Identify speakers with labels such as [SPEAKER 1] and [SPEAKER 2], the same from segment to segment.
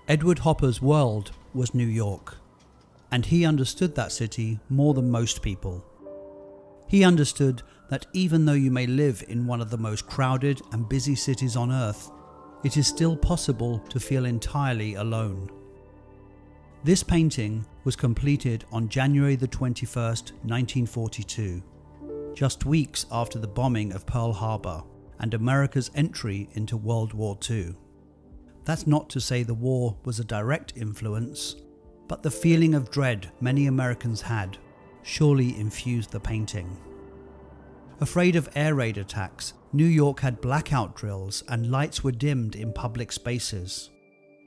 [SPEAKER 1] Edward Hopper's world was New York, and he understood that city more than most people. He understood that even though you may live in one of the most crowded and busy cities on earth, it is still possible to feel entirely alone. This painting was completed on January the 21st, 1942, just weeks after the bombing of Pearl Harbor and America's entry into World War II. That's not to say the war was a direct influence, but the feeling of dread many Americans had surely infused the painting. Afraid of air raid attacks, New York had blackout drills and lights were dimmed in public spaces.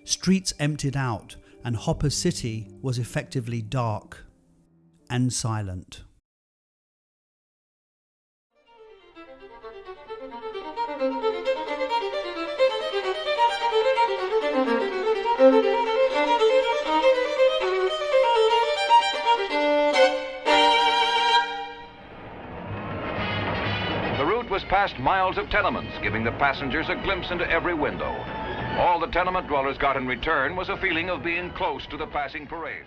[SPEAKER 1] Streets emptied out and Hopper's city was effectively dark and silent.
[SPEAKER 2] The route was past miles of tenements, giving the passengers a glimpse into every window. All the tenement dwellers got in return was a feeling of being close to the passing parade.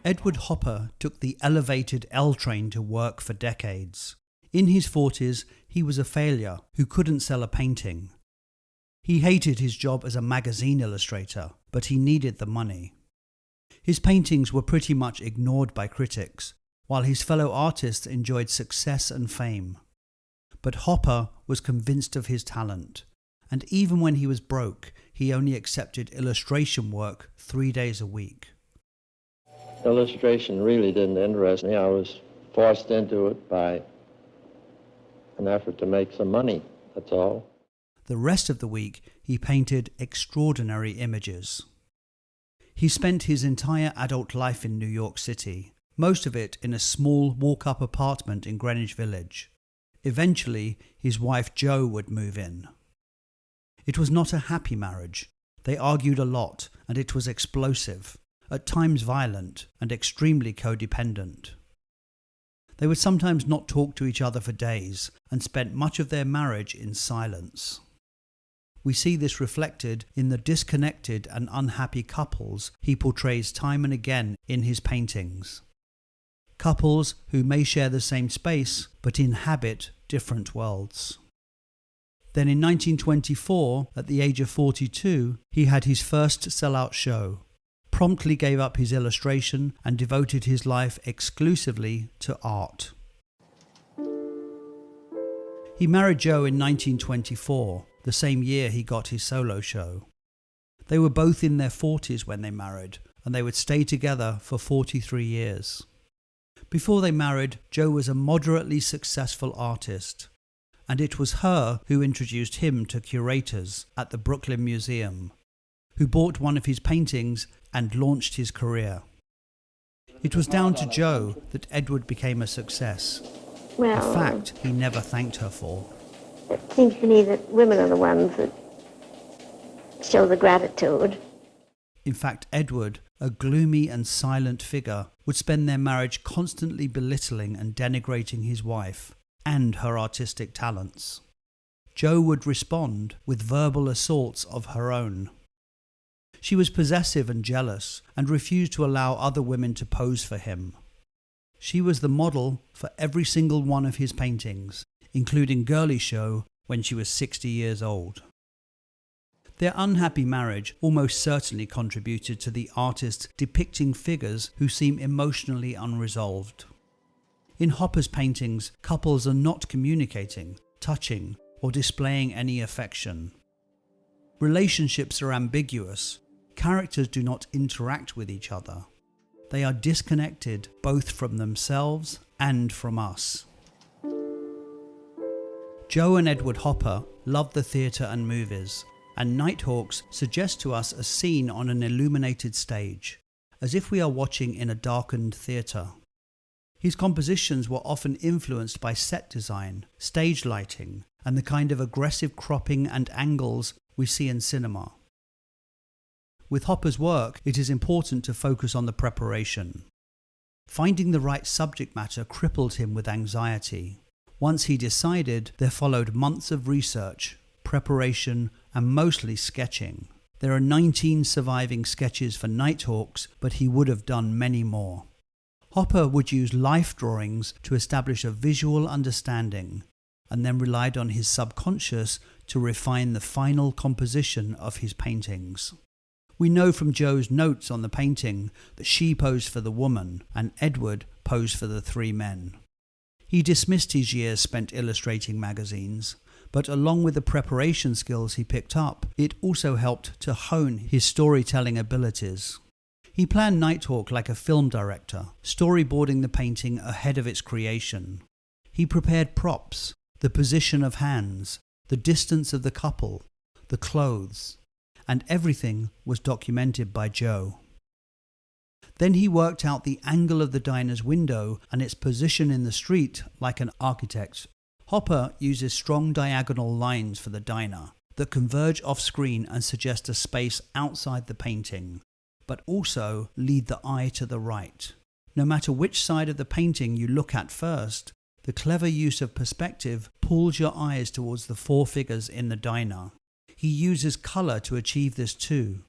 [SPEAKER 1] Edward Hopper took the elevated L train to work for decades. In his 40s, he was a failure who couldn't sell a painting. He hated his job as a magazine illustrator, but he needed the money. His paintings were pretty much ignored by critics, while his fellow artists enjoyed success and fame. But Hopper was convinced of his talent, and even when he was broke, he only accepted illustration work 3 days a week.
[SPEAKER 3] Illustration really didn't interest me. I was forced into it by an effort to make some money, that's all.
[SPEAKER 1] The rest of the week, he painted extraordinary images. He spent his entire adult life in New York City, most of it in a small walk-up apartment in Greenwich Village. Eventually, his wife Jo would move in. It was not a happy marriage. They argued a lot, and it was explosive, at times violent, and extremely codependent. They would sometimes not talk to each other for days, and spent much of their marriage in silence. We see this reflected in the disconnected and unhappy couples he portrays time and again in his paintings. Couples who may share the same space, but inhabit different worlds. Then in 1924, at the age of 42, he had his first sellout show, promptly gave up his illustration and devoted his life exclusively to art. He married Jo in 1924, the same year he got his solo show. They were both in their 40s when they married, and they would stay together for 43 years. Before they married, Jo was a moderately successful artist, and it was her who introduced him to curators at the Brooklyn Museum, who bought one of his paintings and launched his career. It was down to Jo that Edward became a success, a fact he never thanked her for.
[SPEAKER 4] It seems to me that women are the ones that show the gratitude.
[SPEAKER 1] In fact, Edward, a gloomy and silent figure, would spend their marriage constantly belittling and denigrating his wife and her artistic talents. Jo would respond with verbal assaults of her own. She was possessive and jealous and refused to allow other women to pose for him. She was the model for every single one of his paintings, including Girly Show when she was 60 years old. Their unhappy marriage almost certainly contributed to the artist depicting figures who seem emotionally unresolved. In Hopper's paintings, couples are not communicating, touching, or displaying any affection. Relationships are ambiguous. Characters do not interact with each other. They are disconnected both from themselves and from us. Jo and Edward Hopper loved the theatre and movies, and Nighthawks suggests to us a scene on an illuminated stage, as if we are watching in a darkened theatre. His compositions were often influenced by set design, stage lighting, and the kind of aggressive cropping and angles we see in cinema. With Hopper's work, it is important to focus on the preparation. Finding the right subject matter crippled him with anxiety. Once he decided, there followed months of research, preparation, and mostly sketching. There are 19 surviving sketches for Nighthawks, but he would have done many more. Hopper would use life drawings to establish a visual understanding, and then relied on his subconscious to refine the final composition of his paintings. We know from Jo's notes on the painting that she posed for the woman and Edward posed for the three men. He dismissed his years spent illustrating magazines, but along with the preparation skills he picked up, it also helped to hone his storytelling abilities. He planned Nighthawk like a film director, storyboarding the painting ahead of its creation. He prepared props, the position of hands, the distance of the couple, the clothes, and everything was documented by Jo. Then he worked out the angle of the diner's window and its position in the street like an architect. Hopper uses strong diagonal lines for the diner that converge off-screen and suggest a space outside the painting, but also lead the eye to the right. No matter which side of the painting you look at first, the clever use of perspective pulls your eyes towards the four figures in the diner. He uses colour to achieve this too.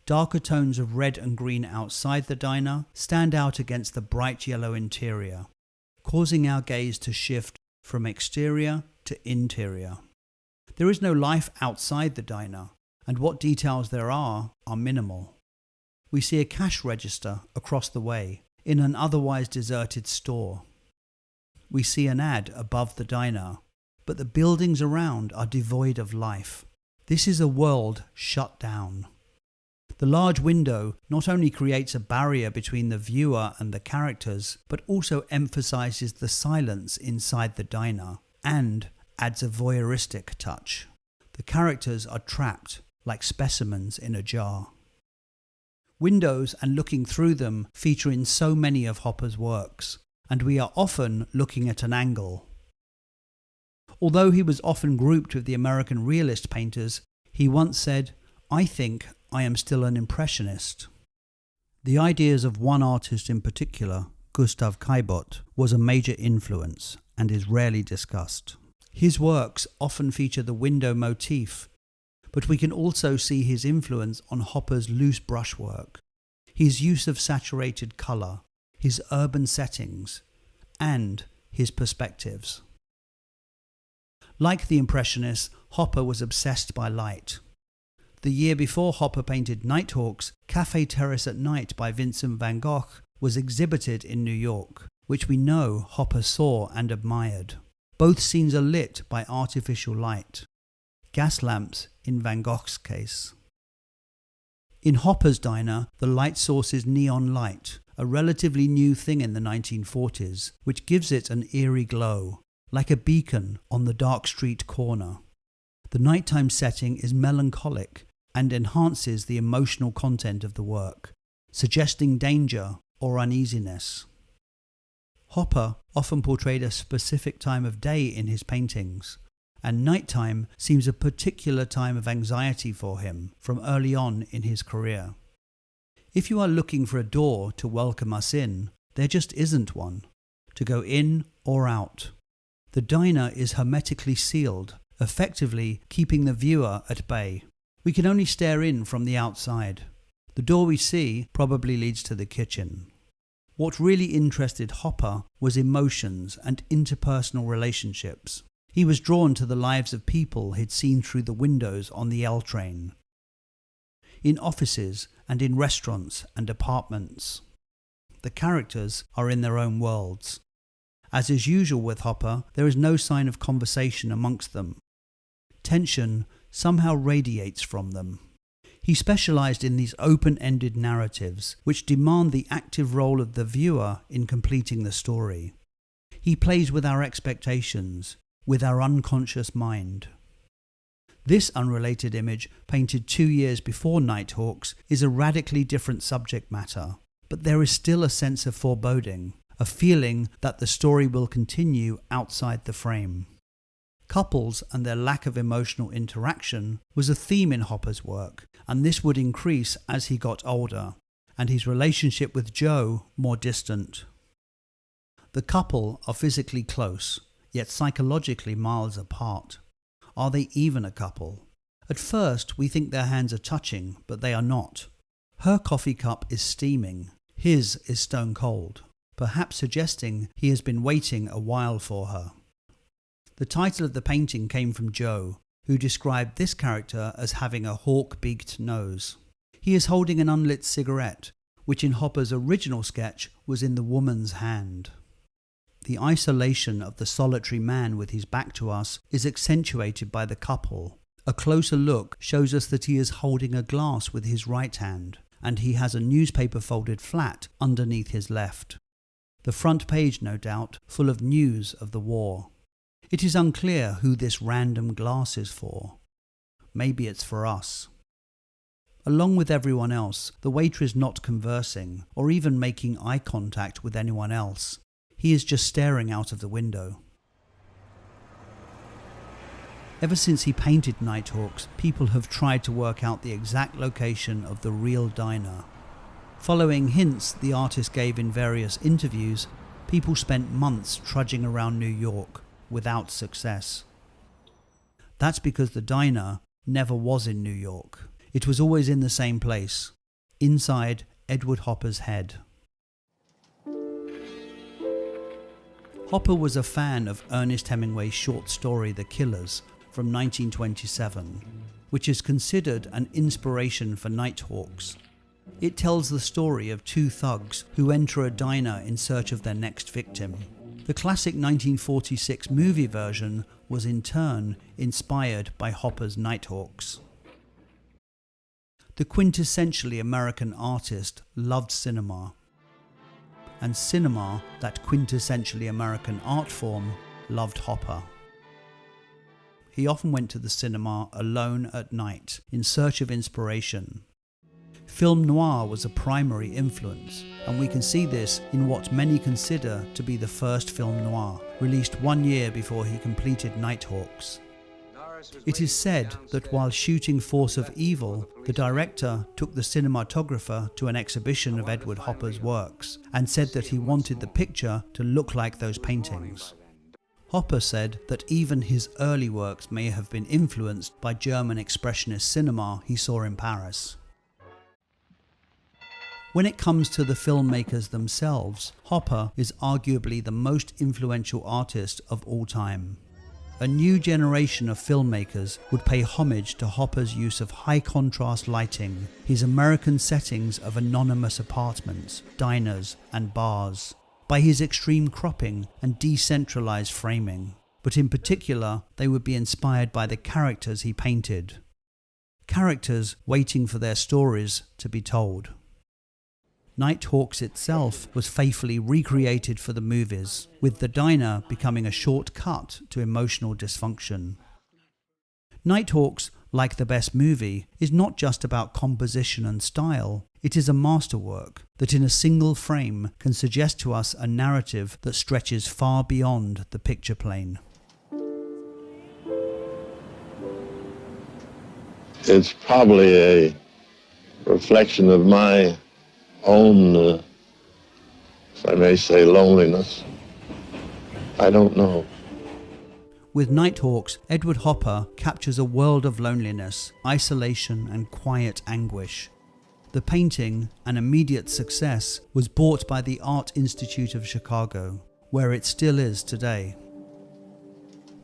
[SPEAKER 1] Darker tones of red and green outside the diner stand out against the bright yellow interior, causing our gaze to shift from exterior to interior. There is no life outside the diner, and what details there are minimal. We see a cash register across the way in an otherwise deserted store. We see an ad above the diner, but the buildings around are devoid of life. This is a world shut down. The large window not only creates a barrier between the viewer and the characters, but also emphasizes the silence inside the diner and adds a voyeuristic touch. The characters are trapped like specimens in a jar. Windows and looking through them feature in so many of Hopper's works, and we are often looking at an angle. Although he was often grouped with the American realist painters, he once said, "I think I am still an impressionist." The ideas of one artist in particular, Gustav Caillebotte, was a major influence and is rarely discussed. His works often feature the window motif, but we can also see his influence on Hopper's loose brushwork, his use of saturated colour, his urban settings, and his perspectives. Like the Impressionists, Hopper was obsessed by light. The year before Hopper painted Nighthawks, Café Terrace at Night by Vincent van Gogh was exhibited in New York, which we know Hopper saw and admired. Both scenes are lit by artificial light, gas lamps in Van Gogh's case. In Hopper's diner, the light source is neon light, a relatively new thing in the 1940s, which gives it an eerie glow, like a beacon on the dark street corner. The nighttime setting is melancholic and enhances the emotional content of the work, suggesting danger or uneasiness. Hopper often portrayed a specific time of day in his paintings, and nighttime seems a particular time of anxiety for him from early on in his career. If you are looking for a door to welcome us in, there just isn't one, to go in or out. The diner is hermetically sealed, effectively keeping the viewer at bay. We can only stare in from the outside. The door we see probably leads to the kitchen. What really interested Hopper was emotions and interpersonal relationships. He was drawn to the lives of people he'd seen through the windows on the L train, in offices and in restaurants and apartments. The characters are in their own worlds. As is usual with Hopper, there is no sign of conversation amongst them. Tension somehow radiates from them. He specialized in these open-ended narratives, which demand the active role of the viewer in completing the story. He plays with our expectations, with our unconscious mind. This unrelated image, painted 2 years before Nighthawks, is a radically different subject matter, but there is still a sense of foreboding, a feeling that the story will continue outside the frame. Couples and their lack of emotional interaction was a theme in Hopper's work, and this would increase as he got older, and his relationship with Jo more distant. The couple are physically close, yet psychologically miles apart. Are they even a couple? At first, we think their hands are touching, but they are not. Her coffee cup is steaming. His is stone cold, perhaps suggesting he has been waiting a while for her. The title of the painting came from Joe, who described this character as having a hawk-beaked nose. He is holding an unlit cigarette, which in Hopper's original sketch was in the woman's hand. The isolation of the solitary man with his back to us is accentuated by the couple. A closer look shows us that he is holding a glass with his right hand, and he has a newspaper folded flat underneath his left. The front page, no doubt, full of news of the war. It is unclear who this random glass is for. Maybe it's for us. Along with everyone else, the waiter is not conversing or even making eye contact with anyone else. He is just staring out of the window. Ever since he painted Nighthawks, people have tried to work out the exact location of the real diner. Following hints the artist gave in various interviews, people spent months trudging around New York without success. That's because the diner never was in New York. It was always in the same place, inside Edward Hopper's head. Hopper was a fan of Ernest Hemingway's short story The Killers from 1927, which is considered an inspiration for Nighthawks. It tells the story of two thugs who enter a diner in search of their next victim. The classic 1946 movie version was in turn inspired by Hopper's Nighthawks. The quintessentially American artist loved cinema, and cinema, that quintessentially American art form, loved Hopper. He often went to the cinema alone at night in search of inspiration. Film noir was a primary influence, and we can see this in what many consider to be the first film noir, released 1 year before he completed Nighthawks. It is said that while shooting Force of Evil, the director took the cinematographer to an exhibition of Edward Hopper's works and said that he wanted the picture to look like those paintings. Hopper said that even his early works may have been influenced by German expressionist cinema he saw in Paris. When it comes to the filmmakers themselves, Hopper is arguably the most influential artist of all time. A new generation of filmmakers would pay homage to Hopper's use of high-contrast lighting, his American settings of anonymous apartments, diners and bars, by his extreme cropping and decentralized framing. But in particular, they would be inspired by the characters he painted. Characters waiting for their stories to be told. Nighthawks itself was faithfully recreated for the movies, with the diner becoming a shortcut to emotional dysfunction. Nighthawks, like the best movie, is not just about composition and style. It is a masterwork that in a single frame can suggest to us a narrative that stretches far beyond the picture plane.
[SPEAKER 3] It's probably a reflection of my own, if I may say, loneliness. I don't know.
[SPEAKER 1] With Nighthawks, Edward Hopper captures a world of loneliness, isolation and quiet anguish. The painting, an immediate success, was bought by the Art Institute of Chicago, where it still is today.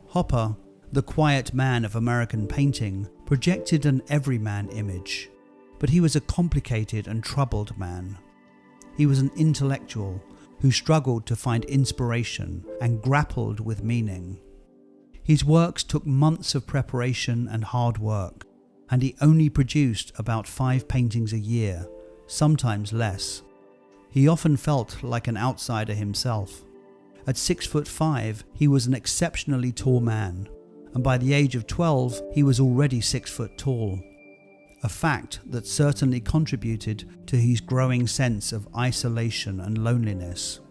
[SPEAKER 1] Hopper, the quiet man of American painting, projected an everyman image. But he was a complicated and troubled man. He was an intellectual who struggled to find inspiration and grappled with meaning. His works took months of preparation and hard work, and he only produced about 5 paintings a year, sometimes less. He often felt like an outsider himself. At 6'5", he was an exceptionally tall man, and by the age of 12, he was already 6 foot tall. A fact that certainly contributed to his growing sense of isolation and loneliness.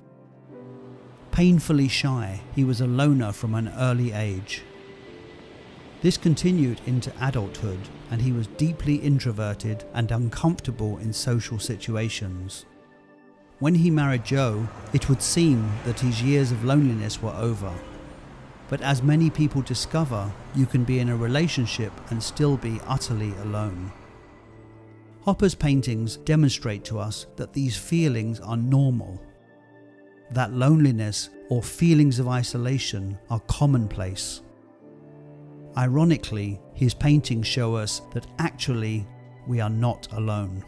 [SPEAKER 1] Painfully shy, he was a loner from an early age. This continued into adulthood, and he was deeply introverted and uncomfortable in social situations. When he married Jo, it would seem that his years of loneliness were over. But as many people discover, you can be in a relationship and still be utterly alone. Hopper's paintings demonstrate to us that these feelings are normal, that loneliness or feelings of isolation are commonplace. Ironically, his paintings show us that actually we are not alone.